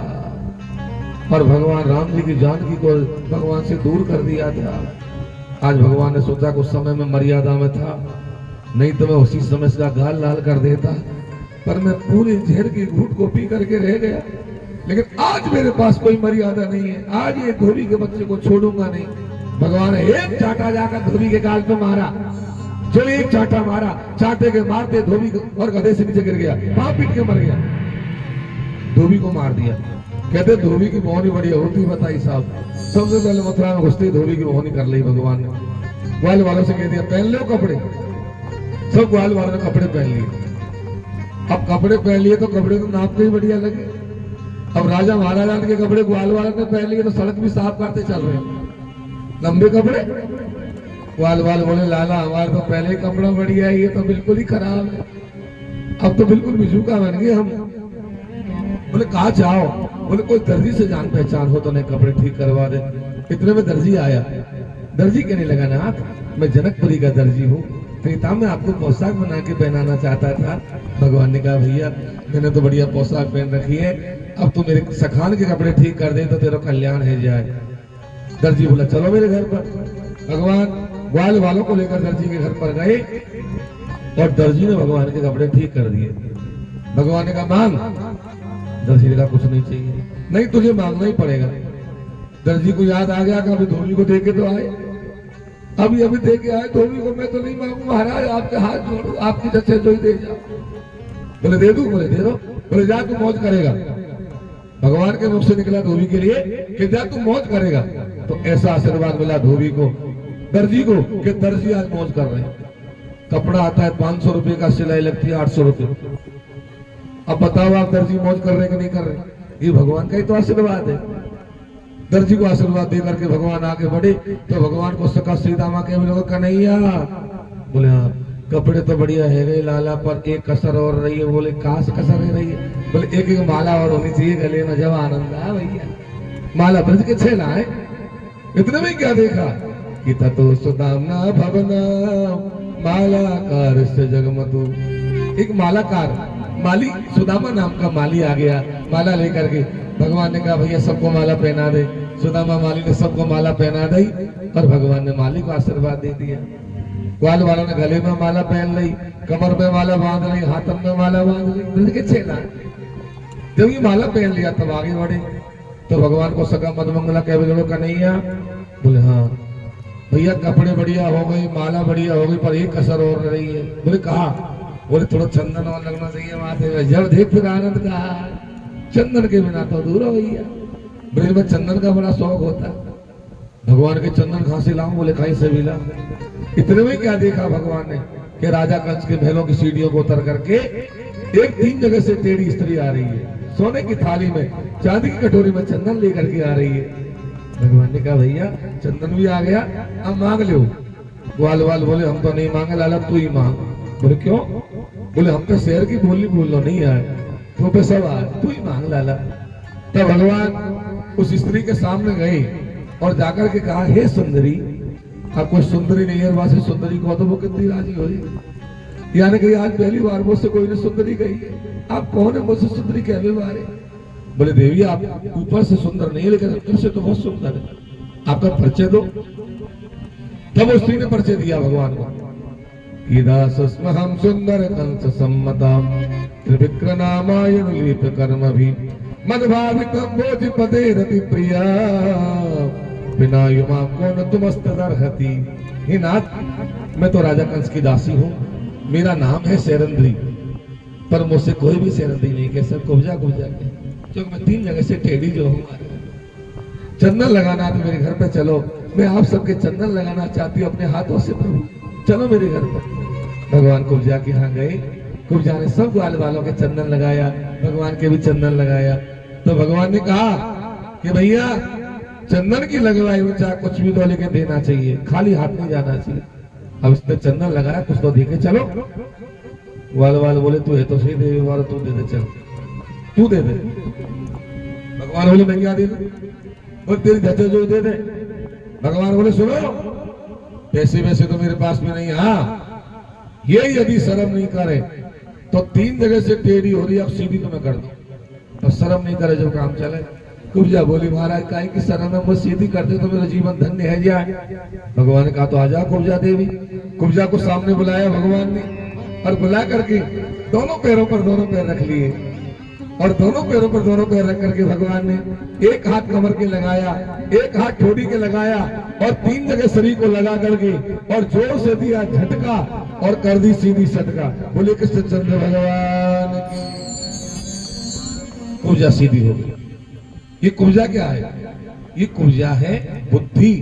और भगवान राम जी की जानकी को भगवान से दूर कर दिया था। आज भगवान ने सोचा कुछ समय में मर्यादा में था, नहीं तो मैं उसी समय इसका गाल लाल कर देता, पर मैं पूरी जहर की घूंट को पी करके रह गया। लेकिन आज मेरे पास कोई मर्यादा नहीं है, आज ये धोबी के बच्चे को छोड़ूंगा नहीं। भगवान ने एक चाटा जाकर धोबी के गाल पे मारा। जो एक चाटा मारा, चाटे के मारते धोबी और गधे से नीचे गिर गया, पांव पीट के मर गया। धोबी को मार दिया। कहते धोबी की मोहनी बढ़िया होती, बताई साहब। सबसे पहले मथुरा में घुसते धोबी की मोहनी कर ली भगवान ने। ग्वाल वालों से कह दिया पहन लो कपड़े। सब ग्वाल वालों ने कपड़े पहन लिए। अब कपड़े पहन लिए तो कपड़े तो नाप के ही बढ़िया लगे। अब राजा महाराजा के कपड़े ग्वाल वाला ने पहन लिए तो सड़क भी साफ करते चल रहे हैं, लंबे कपड़े। ग्वाल वाल बोले लाला हमारे तो पहले ही कपड़ा बढ़िया है, ये तो बिल्कुल ही खराब है, अब तो बिल्कुल बिजूका बन गए हम। बोले कहा चाहो? बोले कोई दर्जी से जान पहचान हो तो नहीं कपड़े ठीक करवा दे। इतने में दर्जी आया। दर्जी कहने लगा ना मैं जनकपुरी का दर्जी हूँ, प्रीता में आपको पोशाक बना के पहनाना चाहता था। भगवान ने कहा भैया मैंने तो बढ़िया पोशाक पहन रखी है, अब तू मेरे सखान के कपड़े ठीक कर दे तो तेरा कल्याण है जाए। दर्जी बोला चलो मेरे घर पर। भगवान ग्वाल वालों को लेकर दर्जी के घर पर गए और दर्जी ने भगवान के कपड़े ठीक कर दिए। भगवान ने कहा मांग। दर्जी ने कहा कुछ नहीं चाहिए। नहीं तुझे मांगना ही पड़ेगा। दर्जी को याद आ गया कि अभी धोबी को देके तो आए, अभी अभी देके आए धोबी को, मैं तो नहीं मांगू महाराज, आपके हाथ जोड़ू, आपकी जैसे जो ही दे जाओ। बोले दे दू? बोले दे दो। बोले जा तू मौज करेगा। भगवान के मुख से निकला धोबी के लिए कि जा तू मौज करेगा। तो ऐसा आशीर्वाद मिला धोबी को, दर्जी को, कि दर्जी आज मौज कर रहे हैं। कपड़ा आता है 500 रुपए का, सिलाई लगती है 800 रुपए। अब बताओ आप दर्जी मौज कर रहे कि नहीं कर रहे? ये भगवान का ही तो आशीर्वाद है। दर्जी को आशीर्वाद दे करके भगवान आगे बढ़े तो भगवान को सका सीतामा के लोग कन्हैया। बोले हाँ कपड़े तो बढ़िया है गए लाला, पर एक कसर और रही है। बोले काश कसर है रही है? बोले एक एक माला और होनी चाहिए गले में, जब आनंद आ भैया। माला ब्रज के 6 लाए। इतने में क्या देखा कि ततो सुदामना भवना मालाकार से जगमतु। एक मालाकार माली सुदामा नाम का माली आ गया माला लेकर के। भगवान ने कहा भैया सबको माला पहना दे। सुदामा माली ने सबको माला पहना दी और भगवान ने माली को आशीर्वाद दे दिया। ग्वाल वालों ने गले में माला पहन ली, कमर में माला बांध ली, हाथों में माला बांध ली। ब्रज के 6 लाए। जब ये माला पहन लिया तब आगे बढ़े तो भगवान को सका मधुमंगला कह कन्हैया। बोले हाँ भैया कपड़े बढ़िया हो गई, माला बढ़िया हो गई, पर एक कसर और रही है। बोले कहा? बोले थोड़ा चंदन और लगना चाहिए माथे में। जब देख फिर आनंद कहा चंदन के बिना तो दूर हो भैया। ब्रज में चंदन का बड़ा शौक होता है। भगवान के चंदन कहां से लाऊं? बोले कहीं से भी ला। इतने में क्या देखा भगवान ने कि राजा कंस के महलों की सीढ़ियों को उतर करके एक 3 जगह से टेढ़ी स्त्री आ रही है, सोने की थाली में चांदी की कटोरी में चंदन लेकर के आ रही है। भगवान ने कहा भैया चंदन भी आ गया, अब मांग लो। ग्वाल वाल बोले हम तो नहीं मांगे लाला, तू ही मांग। बोले क्यों? बोले हम तो शहर की बोली बोलना नहीं आए, तो पे सब आए, तू ही मांग लाला। तब भगवान उस स्त्री के सामने गए और जाकर के कहा हे सुंदरी, अब कोई सुंदरी नहीं है, वहां से सुंदरी को तो वो कितनी राजी हुई। यानी कि आज पहली बार मुझसे कोई ने सुंदरी कही है। आप कौन है मुझसे सुंदरी कहने वाले? बोले देवी आप ऊपर से सुंदर नहीं है लेकिन अंदर से तो बहुत सुंदर है, आपका परिचय दो। तब उस स्त्री ने परिचय दिया भगवान को। हम सुंदर कंस सम्मताम त्रिविक्रनामायण लीप कर्म भी मदभावितम बोधि पदे रति प्रिया बिना युमा कौन तुमस्तदर्हति। हे नाथ मैं तो राजा कंस की दासी हूँ, मेरा नाम है शैरंद्री, पर मुझसे कोई भी शैरंद्री नहीं कह सकता, कुब्जा कुब्जा के, क्योंकि मैं 3 जगह से टेढ़ी जो हूँ। चंदन लगाना तो मेरे घर पे चलो, मैं आप सबके चंदन लगाना चाहती हूँ अपने हाथों से प्रभु, चलो मेरे घर पर। भगवान कुब्जा के यहाँ गए, कुब्जा ने सब ग्वाल वालों के चंदन लगाया, भगवान के भी चंदन लगाया। तो भगवान ने कहा कि भैया चंदन की लगवाई हुई चाहे कुछ भी तो लेके देना चाहिए, खाली हाथ नहीं जाना चाहिए। अब इसने चंदन लगाया, कुछ तो देके चलो। ग्वाल वाल बोले तू है तो सही दे, वाला तू दे दे, चल तू दे दे। भगवान बोले मैं क्या दे दूं? और तेरी धचे जो दे दे। भगवान बोले सुनो पैसे वैसे तो मेरे पास में नहीं, हाँ ये यदि शर्म नहीं करे तो 3 जगह से टेढ़ी हो रही है, अब सीधी तो मैं कर दूं, तो शर्म नहीं करे जो काम चले। कुब्जा बोली महाराज काहे की शर्म है, मुझ सीधी करते तो मेरा जीवन धन्य है जाए। भगवान ने कहा तो आजा कुब्जा देवी। कुब्जा को सामने बुलाया भगवान ने और बुला करके दोनों पैरों पर दोनों पैर रख लिए और दोनों पैरों पर दोनों पैर रख करके भगवान ने एक हाथ कमर के लगाया, एक हाथ ठोड़ी के लगाया और 3 जगह शरीर को लगा करके और जोर से दिया झटका और कर दी सीधी सटका। बोले कृष्णचंद्र भगवान की। कुब्जा सीधी हो गई। ये कुब्जा क्या है? ये कुब्जा है बुद्धि,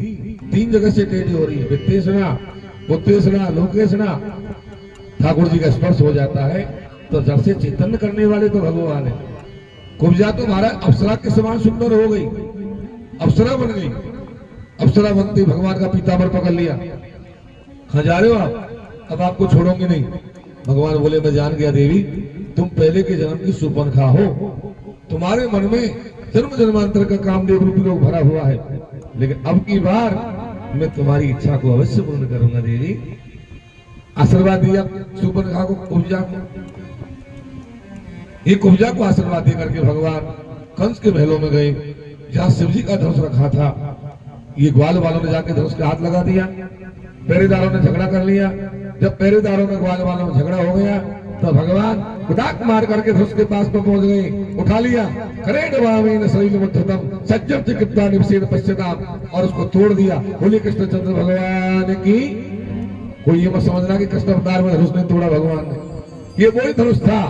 3 जगह से टेढ़ी हो रही है। वित्तेषणा, बुद्धेषणा, लोकेषणा। ठाकुर जी का स्पर्श हो जाता है तो जब से चैतन्य करने वाले तो भगवान है। कुब्जा तो महाराज अप्सरा के समान सुंदर हो गई, अप्सरा बन गई। अप्सरा बनती भगवान का पीताम्बर पकड़ लिया, कहाँ जा रहे हो आप, अब आपको छोड़ोगे नहीं। भगवान बोले मैं जान गया देवी, तुम पहले के जन्म की सुपनखा हो, तुम्हारे मन में जन्म जन्मांतर का कामदेव रूपी रोग भरा हुआ है, लेकिन अब की बार मैं तुम्हारी इच्छा को अवश्य पूर्ण करूंगा देवी। आशीर्वाद दिया सुपनखा को, कुब्जा को। ये कुब्जा को आशीर्वाद दे करके भगवान कंस के महलों में गए, जहां शिव जी का धनुष रखा था। ये ग्वाल वालों ने जाके धनुष के हाथ लगा दिया, पहरेदारों ने झगड़ा कर लिया। जब पहरेदारों में ग्वाल वालों में झगड़ा हो गया तो भगवान उदाक मार करके धनुष के पास पर पहुंच गए, उठा लिया, करेण शरीर मुद्धतम सज्जन चिकित्सा निवसेन पश्चाताम, और उसको तोड़ दिया। बोले कृष्णचंद्र भगवान की। कोई ये मत समझना कि कृष्ण अवतार में धनुष नहीं तोड़ा भगवान ने, ये वही धनुष था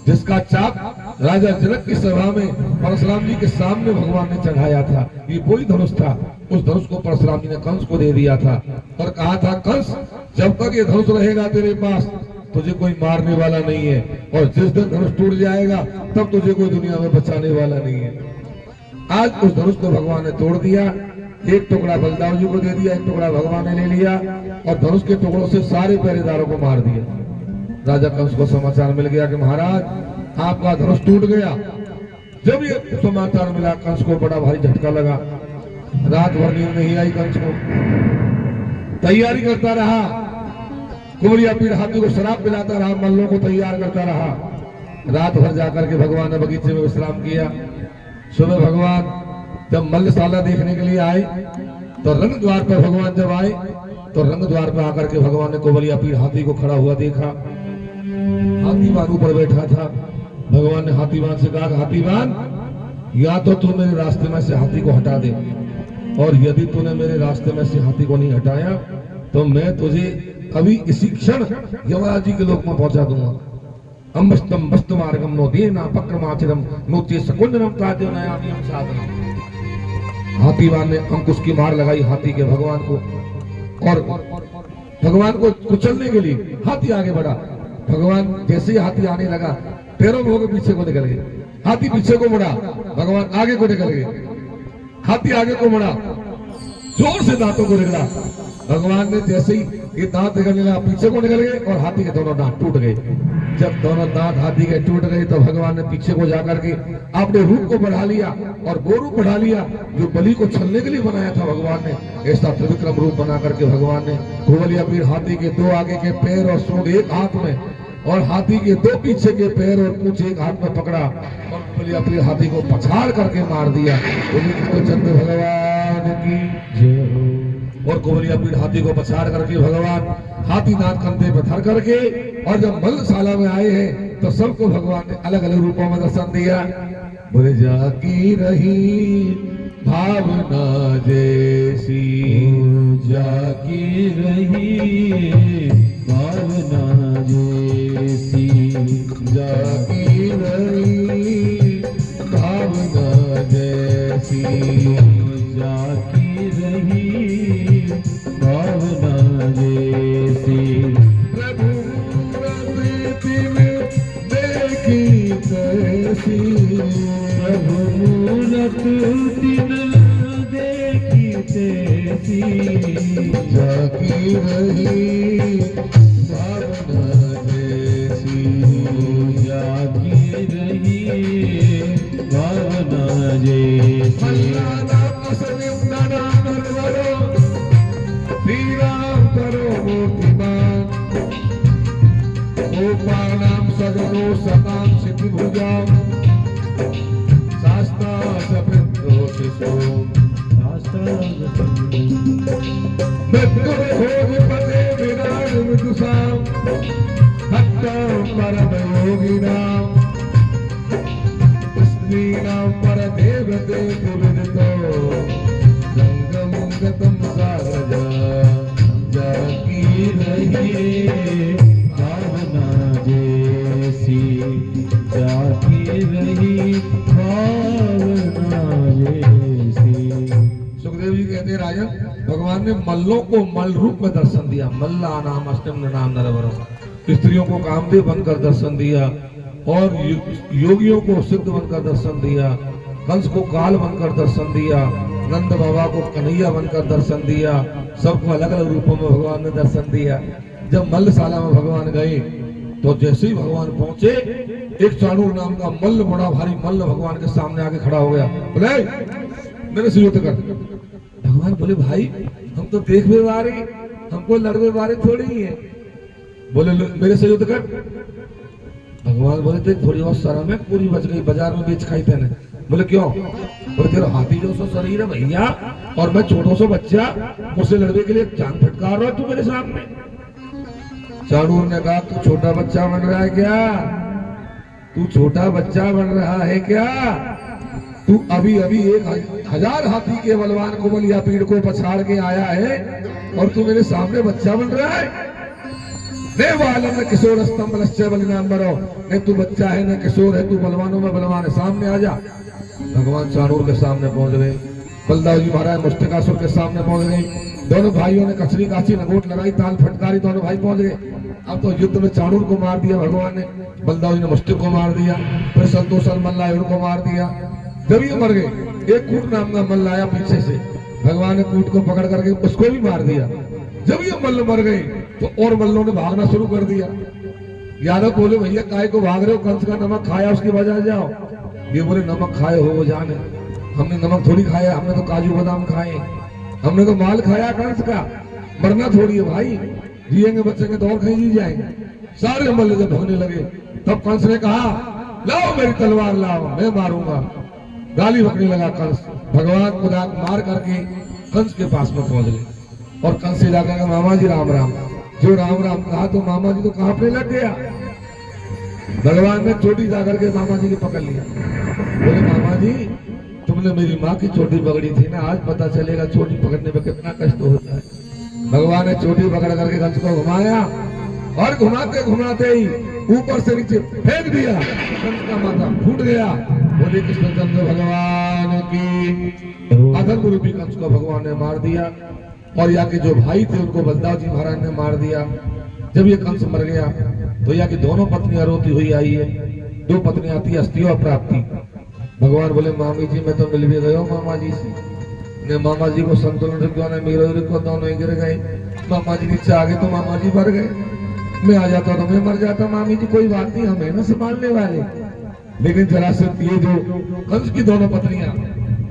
जिसका चाक राजा जनक की सभा में परशुराम जी के सामने भगवान ने चढ़ाया था। ये वही धनुष था। उस धनुष को परशुराम जी ने कंस को दे दिया था और कहा था कंस, जब तक ये धनुष रहेगा तेरे पास तुझे कोई मारने वाला नहीं है, और जिस दिन धनुष टूट जाएगा तब तुझे कोई दुनिया में बचाने वाला नहीं है। आज उस धनुष को भगवान ने तोड़ दिया, एक टुकड़ा बलदाव जी को दे दिया, एक टुकड़ा भगवान ने ले लिया, और धनुष के टुकड़ों से सारे पहरेदारों को मार दिया। राजा कंस को समाचार मिल गया कि महाराज आपका धनुष टूट गया। जब ये समाचार मिला कंस को बड़ा भारी झटका लगा, रात भर नींद नहीं आई कंस को, तैयारी करता रहा, कुबरिया पीड़ हाथी को शराब पिलाता रहा, मल्लों को तैयार करता रहा। रात भर जाकर के भगवान ने बगीचे में विश्राम किया। सुबह भगवान जब मल्लशाला देखने के लिए आए तो रंग द्वार पर भगवान जब आए तो रंग द्वार पर आकर के भगवान ने कुबरिया पीड़ हाथी को खड़ा हुआ देखा। हाथीवान ऊपर बैठा था। भगवान ने हाथीवान से कहा, हाथीवान या तो तू मेरे रास्ते में से हाथी को हटा दे, और यदि तूने मेरे रास्ते में से हाथी को नहीं हटाया तो मैं तुझे अभी इसी क्षण यमराज जी के लोक में पहुंचा दूंगा। अम्बस्तम बस्त मार्गम नो देना पक्रमाचरम नोचे सकुंजनम ताजो नयामियम साधनम। हाथीवान ने अंकुश की मार लगाई हाथी के भगवान को, और भगवान को कुचलने के लिए हाथी आगे बढ़ा। भगवान जैसे ही हाथी आने लगा पैरों में होकर पीछे को निकल गए। हाथी पीछे को मुड़ा, भगवान आगे को निकल गए। हाथी आगे को मुड़ा, जोर से दांतों को निकला। भगवान ने जैसे ही ये दांत निकलने लगा पीछे को निकल गए और हाथी के दोनों दांत टूट गए। जब दोनों दांत हाथी के टूट गए तो भगवान ने पीछे को जाकर के अपने रूप को बढ़ा लिया, और वो रूप बढ़ा लिया जो बलि को छलने के लिए बनाया था भगवान ने। ऐसा त्रिविक्रम रूप बना करके भगवान ने कुबलिया पीड़ हाथी के दो आगे के पैर और सूंड एक हाथ में, और हाथी के दो पीछे के पैर और पूंछ एक हाथ में पकड़ा, और कुबलिया पीड़ हाथी को पछाड़ करके मार दिया। चंद्र भगवान की जय हो। और कुबलिया पीड़ हाथी को पछाड़ करके भगवान हाथी दांत कंधे पर धर करके, और जब मल्लशाला में आए हैं तो सबको भगवान ने अलग अलग रूपों में दर्शन दिया। बोले जाकी रही भावना जैसी, जाकी रही भावना जैसी, जाकी रही भावना जैसी, जाकी रही भावना जैसी। प्रभु मूर्ति में देखी तैसी, प्रभु मूर्ति में देखी तैसी, जाकी रही भावना जैसी, जाकी रही भावना जैसी। करो मूर्तिमान गोपानाम सगरो सताम सिद्धि भुजा शास्त्रा सपित्रो शिशो शास्त्रा मृत्यु भोग पते विराट मृदुसाम भक्तां परम योगिनाम स्त्रीणां पर देवते पुरुषतो गंगम गतम सारजा। जाकी रही भावना जैसी, जाकी रही भावना जैसी। सुखदेव जी कहते हैं राजन, भगवान ने मल्लों को मल रूप में दर्शन दिया। मल्ला नाम अष्टम नाम नरवरम, स्त्रियों को कामदेव बनकर दर्शन दिया, और योगियों को सिद्ध बनकर दर्शन दिया, कंस को काल बनकर दर्शन दिया, नंद बाबा को कन्हैया बनकर दर्शन दिया, सबको अलग अलग रूपों में भगवान ने दर्शन दिया। जब मल्लशाला में भगवान गए तो जैसे ही भगवान पहुंचे, एक चाणूर नाम का मल्ल, बड़ा भारी मल्ल भगवान के सामने आके खड़ा हो गया। बोले मेरे से युद्ध कर। भगवान बोले भाई हम तो देखने वाले, हमको लड़ने वाले थोड़ी ही है। बोले मेरे से युद्ध कर। भगवान बोले देख थोड़ी और शर्म है, पूरी बच गई, बाजार में बेच खाई तेने। बोले क्यों? बोले तेरा हाथी जो सो शरीर है भैया, और मैं छोटो सो बच्चा, मुझसे लड़ने के लिए जान फटकार रहा तू मेरे सामने। चाणूर ने कहा तू छोटा बच्चा बन रहा है क्या? तू छोटा बच्चा बन रहा है क्या? तू अभी अभी 1000 हाथी के बलवान को बलिया पीड़ को पछाड़ के आया है और तू मेरे सामने बच्चा बन रहा है? न किशोर स्तंभ बलिनाम बनो, नहीं तू बच्चा है न किशोर है, तू बलवानों में बलवान है, सामने आ जा। भगवान चाणूर के सामने पहुंच गए, बलदाऊ जी महाराज मुष्टिकासुर के सामने पहुंच गए, दोनों भाइयों ने कचरी काची नगोट लगाई, ताल फटकारी, दोनों भाई पहुंच गए। अब तो युद्ध में चाणूर को मार दिया भगवान ने, बलदाऊ जी ने मुष्टिक को मार दिया, फिर संतोषन मल्लायुर को मार दिया। जब ये मर गए, एक कूट नाम का मल्ल आया पीछे से, भगवान ने कूट को पकड़ करके उसको भी मार दिया। जब ये मल्ल मर गए तो और मल्लों ने भागना शुरू कर दिया। यादव बोले भैया काय को भाग रहे हो? कंस का नमक खाया उसकी वजह जाओ। ये बोले नमक खाए हो वो जाने, हमने नमक थोड़ी खाया, हमने तो काजू बादाम खाए, हमने तो माल खाया कंस का। मरना थोड़ी है भाई, जिएंगे बच्चेंगे तो और कहीं जी जाएंगे। सारे मल्ल जब भागने लगे तब कंस ने कहा लाओ मेरी तलवार लाओ, मैं मारूंगा। गाली बकने लगा कंस। भगवान को मार करके कंस के पास में पहुंच गए और कंस से जाकर कहा मामा जी राम राम। जो राम राम कहा तो मामा जी तो कांपने लग गया। भगवान ने चोटी जाकर के मामा जी को पकड़ लिया। बोले मामा जी तुमने मेरी माँ की चोटी पकड़ी थी ना, आज पता चलेगा चोटी पकड़ने में कितना कष्ट होता है। भगवान ने चोटी पकड़ करके कंस को घुमाया और घुमाते घुमाते ही ऊपर से नीचे फेंक दिया, कंस का माथा फूट गया। बोले कृष्णचंद्र भगवान की। अधर्म रूपी कंस को भगवान ने मार दिया और यहाँ के जो भाई थे उनको बलदाऊ जी महाराज ने मार दिया। जब ये कंस मर गया तो यहाँ की दोनों पत्नियां रोती हुई आई है। दो पत्नियां आती अस्थियों प्राप्ति। भगवान बोले मामी जी मैं तो मिल भी गयो मामा जी से, ने मामा जी को संतुलन रखो ने मीरो रखो, दोनों ही गिर गए। मामा जी नीचे आ गए तो मामा जी मर गए, मैं आ जाता तो मैं मर जाता। मामी जी कोई बात नहीं, हमें ना संभालने वाले। लेकिन जरासंध, ये जो कंस की दोनों पत्नियां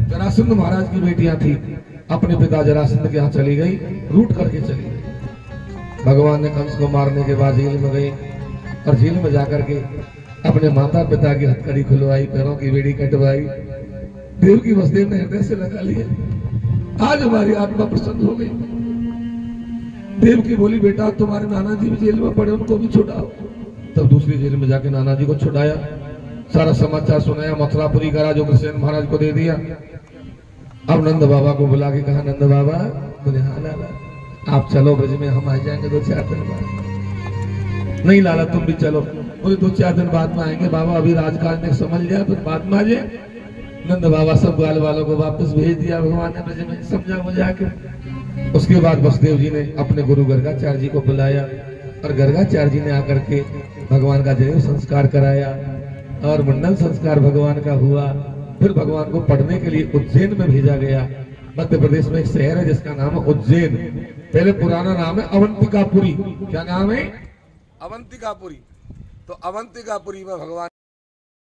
जरासंध महाराज की बेटियां थी, अपने पिता जरासंध के यहाँ चली गई, रूट करके चली गई। भगवान ने कंस को मारने के बाद जेल में गए और जेल में जाकर के अपने माता पिता की हथकड़ी खुलवाई, पैरों की बेड़ी कटवाई। देव की वसुदेव ने हृदय से लगा लिया। आज हमारी आत्मा प्रसन्न हो गई। देव की बोली बेटा तुम्हारे नाना जी भी जेल में पड़े, उनको भी छुड़ाओ। तब दूसरी जेल में जाके नाना जी को छुड़ाया, सारा समाचार सुनाया, मथुरापुरी करा जो कृष्ण महाराज को दे दिया। अब नंद बाबा को बुला के कहा नंद बाबा बोले हाँ लाला आप चलो ब्रज में, हम आ जाएंगे 2-4 दिन बाद। नहीं लाला तुम भी चलो। बोले 2-4 दिन बाद में आएंगे बाबा, अभी राजकाज में समझ लिया फिर बाद में आ जाए। नंद बाबा सब ग्वाल वालों को वापस भेज दिया भगवान ने ब्रज में समझा बुझा के। उसके बाद वसुदेव जी ने अपने गुरु गर्गाचार्य जी को बुलाया और गर्गाचार्य जी ने आकर के भगवान का जनेऊ संस्कार कराया और मुंडन संस्कार भगवान का हुआ। फिर भगवान को पढ़ने के लिए उज्जैन में भेजा गया। मध्य प्रदेश में एक शहर है जिसका नाम है उज्जैन, पहले पुराना नाम है अवंतिकापुरी। क्या नाम है? अवंतिकापुरी। तो अवंतिकापुरी में भगवान